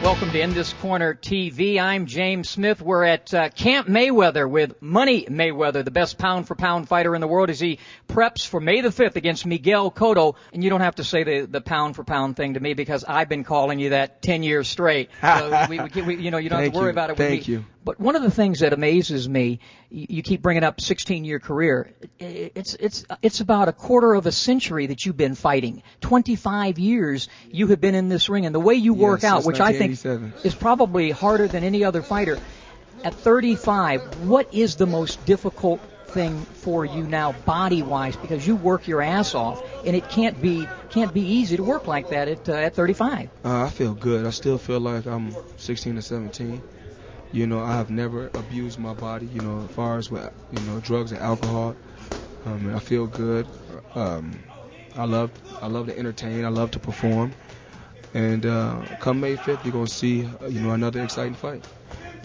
Welcome to In This Corner TV. I'm James Smith. We're at Camp Mayweather with Money Mayweather, the best pound-for-pound fighter in the world, as he preps for May the 5th against Miguel Cotto. And you don't have to say the pound-for-pound thing to me because I've been calling you that 10 years straight. So you don't have to worry about it with me. Thank you. But one of the things that amazes me, you keep bringing up 16-year career. It's about a quarter of a century that you've been fighting. 25 years you have been in this ring, and the way you work out, which I think is probably harder than any other fighter. At 35, what is the most difficult thing for you now, body-wise, because you work your ass off, and it can't be easy to work like that at 35. I feel good. I still feel like I'm 16 or 17. I have never abused my body, as far as with, drugs and alcohol. I feel good. I love to entertain. I love to perform. And come May 5th, you're going to see, another exciting fight.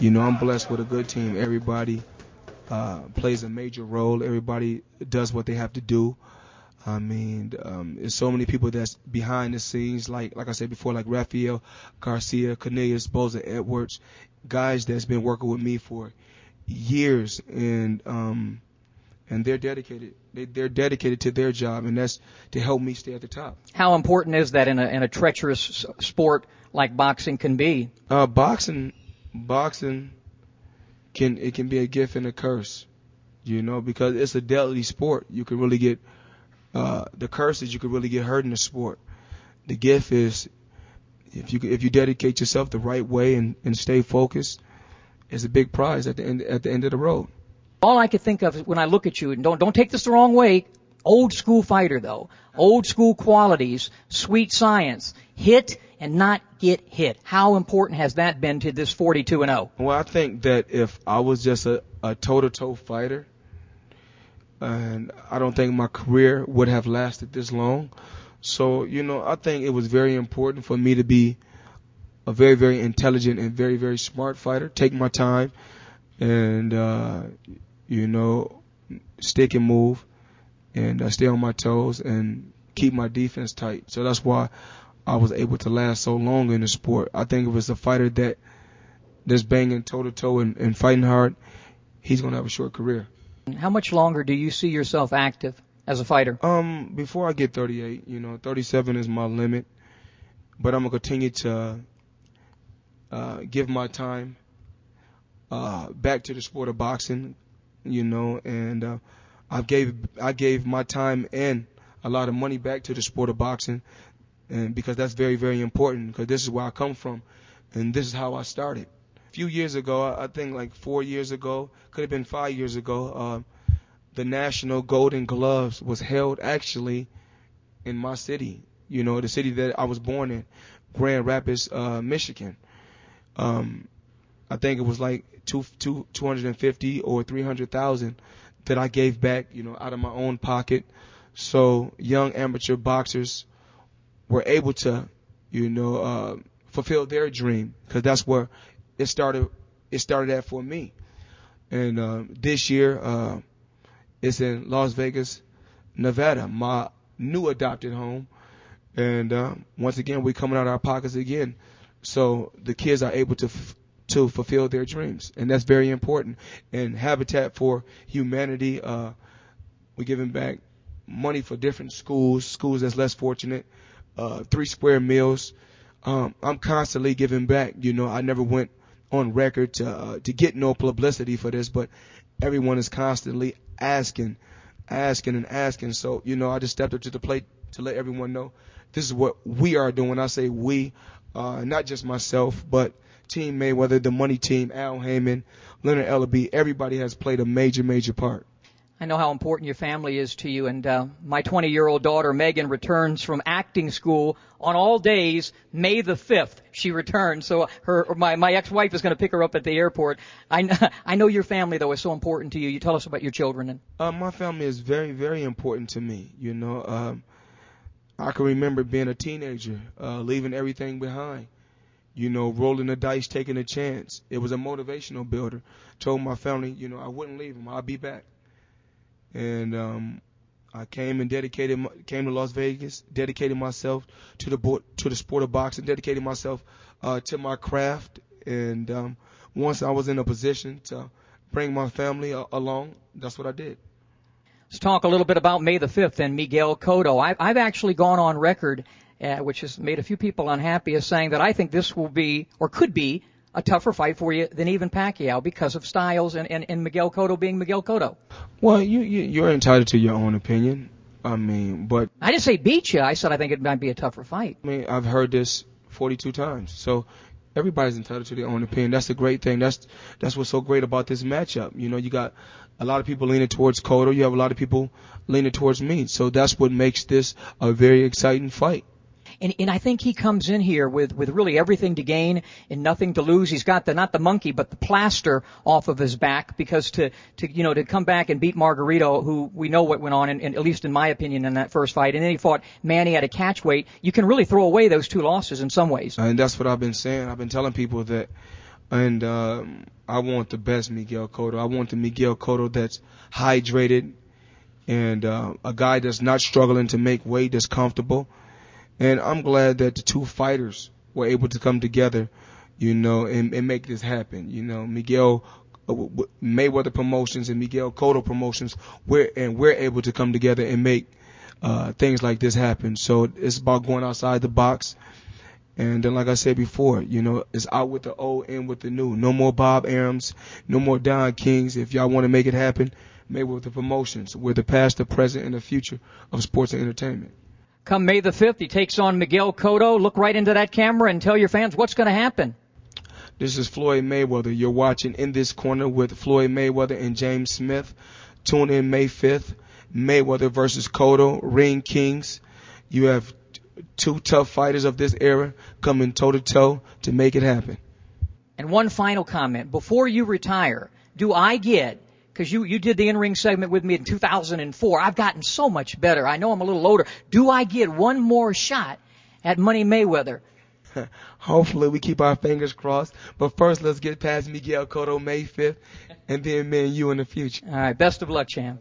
I'm blessed with a good team. Everybody plays a major role. Everybody does what they have to do. There's so many people that's behind the scenes, like I said before, like Rafael Garcia, Cornelius Boza Edwards, guys that's been working with me for years, and they're dedicated. They're dedicated to their job, and that's to help me stay at the top. How important is that in a treacherous sport like boxing can be? Boxing can be a gift and a curse, because it's a deadly sport. You can really get the curse is you can really get hurt in the sport. The gift is if you dedicate yourself the right way and stay focused, it's a big prize at the end of the road. All I could think of when I look at you, and don't take this the wrong way, old school fighter though, old school qualities, sweet science, hit and not get hit. How important has that been to this 42-0? Well, I think that if I was just a toe-to-toe fighter, and I don't think my career would have lasted this long. So, I think it was very important for me to be a very, very intelligent and very, very smart fighter, take my time, and, stick and move, and stay on my toes and keep my defense tight. So that's why I was able to last so long in the sport. I think if it's a fighter that's banging toe-to-toe and fighting hard, he's going to have a short career. How much longer do you see yourself active as a fighter? Before I get 38, 37 is my limit. But I'm going to continue to give my time back to the sport of boxing, and I gave my time and a lot of money back to the sport of boxing, and because that's very, very important, because this is where I come from, and this is how I started. A few years ago, I think like 4 years ago, could have been 5 years ago, the National Golden Gloves was held actually in my city, the city that I was born in, Grand Rapids, Michigan. I think it was like 250 or 300,000 that I gave back, out of my own pocket. So young amateur boxers were able to, fulfill their dream, because that's where it started at for me. And this year, it's in Las Vegas, Nevada, my new adopted home. And once again, we're coming out of our pockets again. So the kids are able to fulfill their dreams, and that's very important. And Habitat for Humanity, we're giving back money for different schools that's less fortunate, 3 square meals. I'm constantly giving back. I never went on record to get no publicity for this, but everyone is constantly asking. So, I just stepped up to the plate to let everyone know this is what we are doing. I say we, not just myself, but Team Mayweather, the money team, Al Heyman, Leonard Ellaby, everybody has played a major, major part. I know how important your family is to you, and my 20-year-old daughter, Megan, returns from acting school on all days, May the 5th. She returns, so my ex-wife is going to pick her up at the airport. I know your family, though, is so important to you. You tell us about your children. My family is very, very important to me. I can remember being a teenager, leaving everything behind. Rolling the dice, taking a chance. It was a motivational builder. Told my family, I wouldn't leave them. I'll be back. And I came to Las Vegas, dedicated myself to the sport of boxing, dedicated myself to my craft. And once I was in a position to bring my family along, that's what I did. Let's talk a little bit about May the 5th and Miguel Cotto. I've actually gone on record, which has made a few people unhappy, as saying that I think this will be, or could be, a tougher fight for you than even Pacquiao because of styles and Miguel Cotto being Miguel Cotto. Well, you're entitled to your own opinion. I mean, but I didn't say beat you. I said I think it might be a tougher fight. I mean, I've heard this 42 times. So everybody's entitled to their own opinion. That's the great thing. That's what's so great about this matchup. You know, you got a lot of people leaning towards Cotto. You have a lot of people leaning towards me. So that's what makes this a very exciting fight. And I think he comes in here with really everything to gain and nothing to lose. He's got not the monkey, but the plaster off of his back, because to come back and beat Margarito, who we know what went on, and at least in my opinion, in that first fight, and then he fought Manny at a catch weight, you can really throw away those two losses in some ways. And that's what I've been saying. I've been telling people that, and I want the best Miguel Cotto. I want the Miguel Cotto that's hydrated and a guy that's not struggling to make weight, that's comfortable. And I'm glad that the two fighters were able to come together, you know, and make this happen. You know, Miguel Mayweather Promotions and Miguel Cotto Promotions, we're able to come together and make things like this happen. So it's about going outside the box. And then, like I said before, you know, it's out with the old, in with the new. No more Bob Arams, no more Don Kings. If y'all want to make it happen, Mayweather Promotions. We're the past, the present, and the future of sports and entertainment. Come May the 5th, he takes on Miguel Cotto. Look right into that camera and tell your fans what's going to happen. This is Floyd Mayweather. You're watching In This Corner with Floyd Mayweather and James Smith. Tune in May 5th. Mayweather versus Cotto, Ring Kings. You have two tough fighters of this era coming toe-to-toe to make it happen. And one final comment. Before you retire, do I get... because you did the in-ring segment with me in 2004. I've gotten so much better. I know I'm a little older. Do I get one more shot at Money Mayweather? Hopefully we keep our fingers crossed. But first, let's get past Miguel Cotto May 5th, and then me and you in the future. All right. Best of luck, champ.